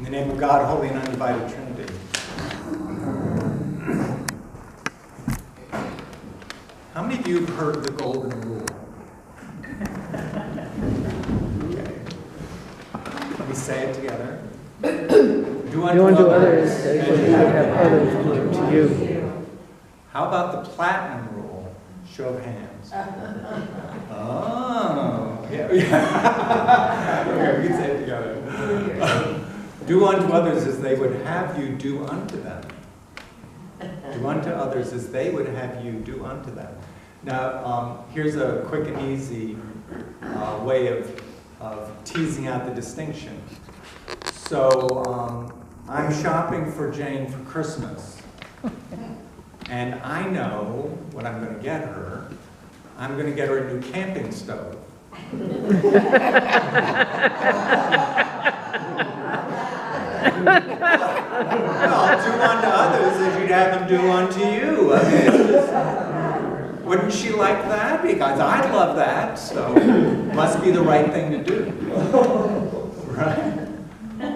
In the name of God, Holy and Undivided Trinity. How many of you have heard the Golden Rule? Okay. Let me say it together. Do unto others as you would have others do to you. How about the Platinum Rule? Show of hands. Oh, yeah. Okay, we can say it together. Do unto others as they would have you do unto them. Do unto others as they would have you do unto them. Now, here's a quick and easy way of teasing out the distinction. So, I'm shopping for Jane for Christmas. And I know what I'm going to get her. I'm going to get her a new camping stove. Well, do unto others as you'd have them do unto you. I mean, wouldn't she like that? Because I'd love that, so it must be the right thing to do. Right?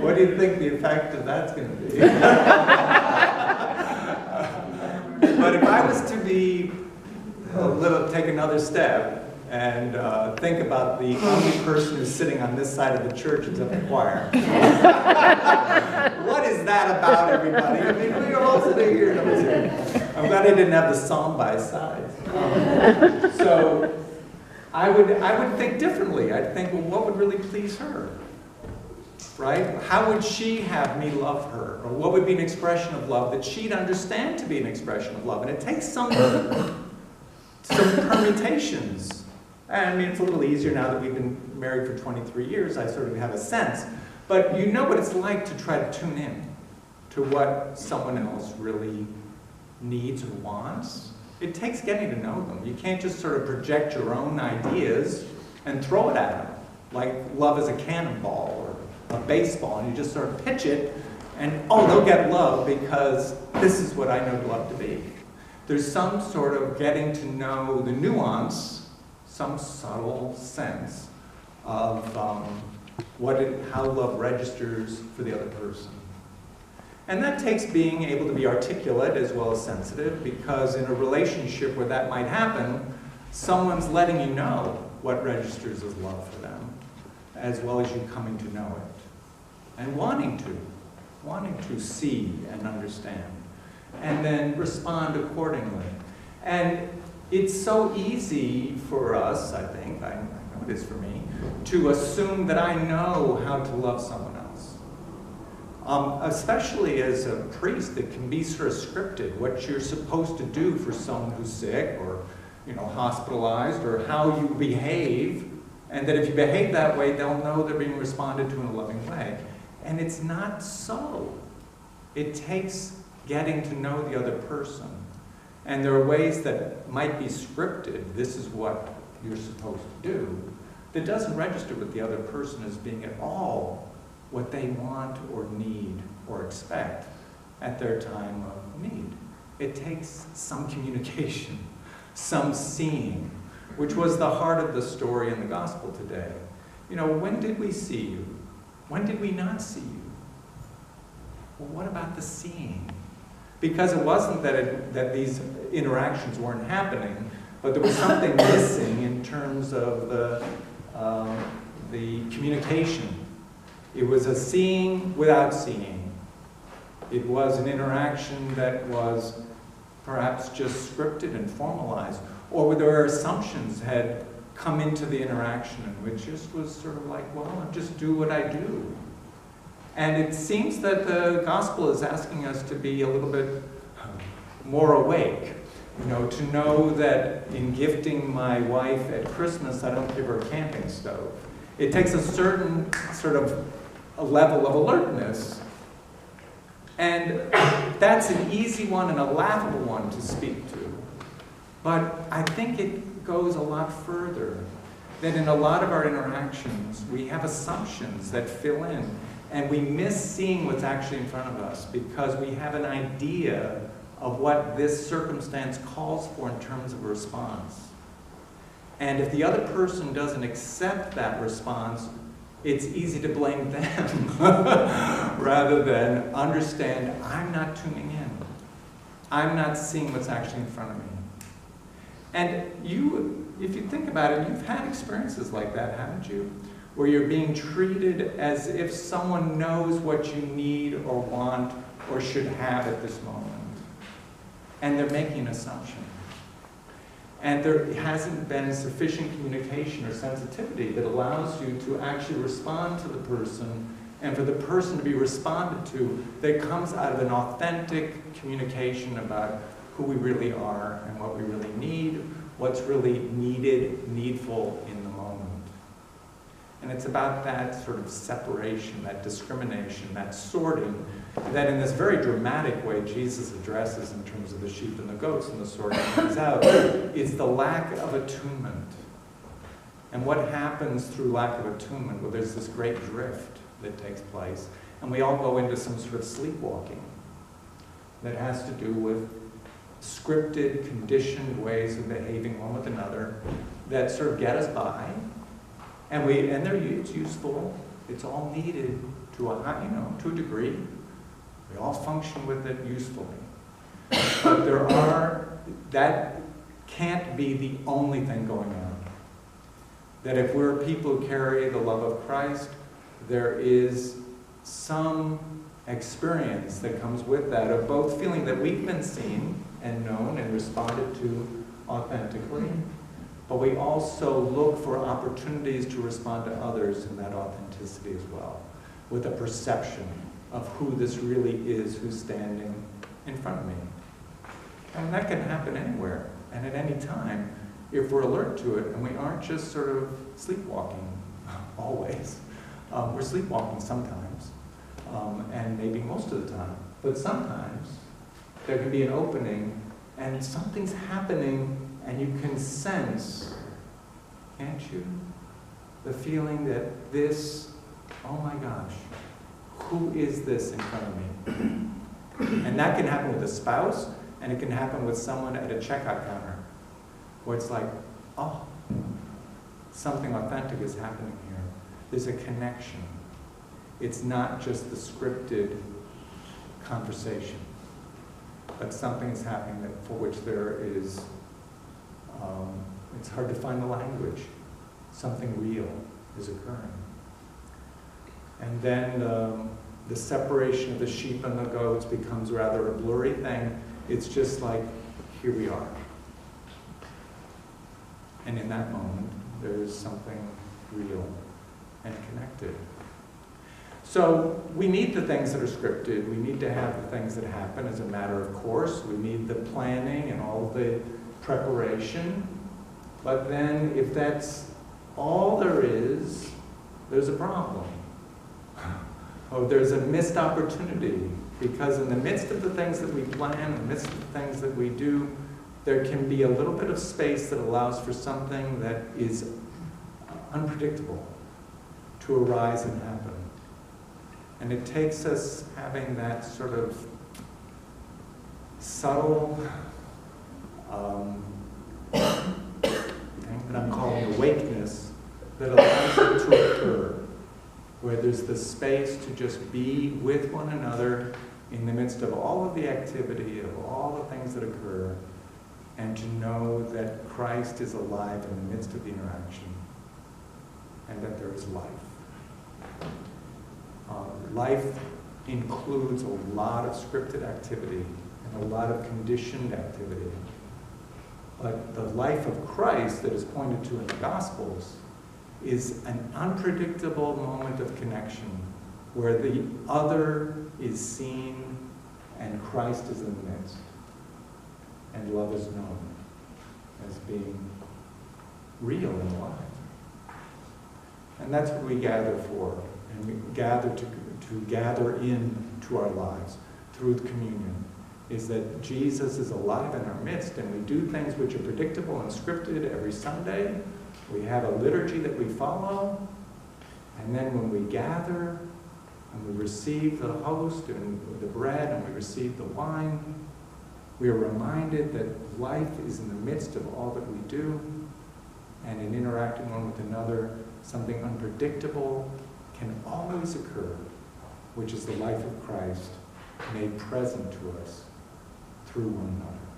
What do you think the effect of that's going to be? But if I was to be take another step and think about the only person who's sitting on this side of the church except the choir. What is that about, everybody? I mean, we're all sitting here. I'm glad I didn't have the psalm by side. So I would think differently. I'd think, well, what would really please her? Right? How would she have me love her? Or what would be an expression of love that she'd understand to be an expression of love? And it takes some permutations. I mean, it's a little easier now that we've been married for 23 years. I sort of have a sense. But you know what it's like to try to tune in to what someone else really needs or wants. It takes getting to know them. You can't just sort of project your own ideas and throw it at them, like love is a cannonball or a baseball, and you just sort of pitch it, and oh, they'll get love because this is what I know love to be. There's some sort of getting to know the nuance, some subtle sense of how love registers for the other person. And that takes being able to be articulate as well as sensitive, because in a relationship where that might happen, someone's letting you know what registers as love for them, as well as you coming to know it. And wanting to see and understand, and then respond accordingly. And it's so easy for us, I think, I know it is for me, to assume that I know how to love someone else. Especially as a priest, it can be sort of scripted, what you're supposed to do for someone who's sick or hospitalized, or how you behave, and that if you behave that way, they'll know they're being responded to in a loving way. And it's not so. It takes getting to know the other person. And there are ways that might be scripted, this is what you're supposed to do, that doesn't register with the other person as being at all what they want or need or expect at their time of need. It takes some communication, some seeing, which was the heart of the story in the gospel today. When did we see you? When did we not see you? Well, what about the seeing? Because it wasn't that these interactions weren't happening, but there was something missing in terms of the communication. It was a seeing without seeing. It was an interaction that was perhaps just scripted and formalized, or where their assumptions had come into the interaction, and which just was sort of like, well, I'll just do what I do. And it seems that the gospel is asking us to be a little bit more awake, to know that in gifting my wife at Christmas, I don't give her a camping stove. It takes a certain sort of a level of alertness. And that's an easy one and a laughable one to speak to. But I think it goes a lot further. That in a lot of our interactions, we have assumptions that fill in. And we miss seeing what's actually in front of us because we have an idea of what this circumstance calls for in terms of a response. And if the other person doesn't accept that response, it's easy to blame them rather than understand I'm not tuning in. I'm not seeing what's actually in front of me. And if you think about it, you've had experiences like that, haven't you? Where you're being treated as if someone knows what you need or want or should have at this moment. And they're making an assumption. And there hasn't been sufficient communication or sensitivity that allows you to actually respond to the person, and for the person to be responded to that comes out of an authentic communication about who we really are and what we really need, what's really needed, needful in the moment. And it's about that sort of separation, that discrimination, that sorting, that in this very dramatic way Jesus addresses in terms of the sheep and the goats and the sorting things out, is the lack of attunement. And what happens through lack of attunement? Well, there's this great drift that takes place, and we all go into some sort of sleepwalking that has to do with scripted, conditioned ways of behaving one with another that sort of get us by, and it's useful. It's all needed to a degree. We all function with it usefully. But that can't be the only thing going on. That if we're people who carry the love of Christ, there is some experience that comes with that of both feeling that we've been seen and known and responded to authentically, but we also look for opportunities to respond to others in that authenticity as well, with a perception of who this really is who's standing in front of me. And that can happen anywhere and at any time if we're alert to it and we aren't just sort of sleepwalking always. We're sleepwalking sometimes, and maybe most of the time, but sometimes there can be an opening and something's happening and you can sense, can't you, the feeling that this, oh my gosh, who is this in front of me? And that can happen with a spouse, and it can happen with someone at a checkout counter, where it's like, oh, something authentic is happening here. There's a connection. It's not just the scripted conversation, but something is happening for which there is, it's hard to find the language. Something real is occurring. And then the separation of the sheep and the goats becomes rather a blurry thing. It's just like, here we are. And in that moment, there is something real and connected. So we need the things that are scripted. We need to have the things that happen as a matter of course. We need the planning and all the preparation. But then if that's all there is, there's a problem. Oh, there's a missed opportunity, because in the midst of the things that we plan, in the midst of the things that we do, there can be a little bit of space that allows for something that is unpredictable to arise and happen. And it takes us having that sort of subtle thing that I'm calling awakeness that allows it to occur, where there's the space to just be with one another in the midst of all of the activity, of all the things that occur, and to know that Christ is alive in the midst of the interaction, and that there is life. Life includes a lot of scripted activity and a lot of conditioned activity. But the life of Christ that is pointed to in the Gospels is an unpredictable moment of connection where the other is seen and Christ is in the midst. And love is known as being real and alive. And that's what we gather for. And we gather to gather into our lives through communion, is that Jesus is alive in our midst, and we do things which are predictable and scripted every Sunday. We have a liturgy that we follow, and then when we gather and we receive the host and the bread and we receive the wine, we are reminded that life is in the midst of all that we do, and in interacting one with another, something unpredictable can always occur, which is the life of Christ made present to us through one another.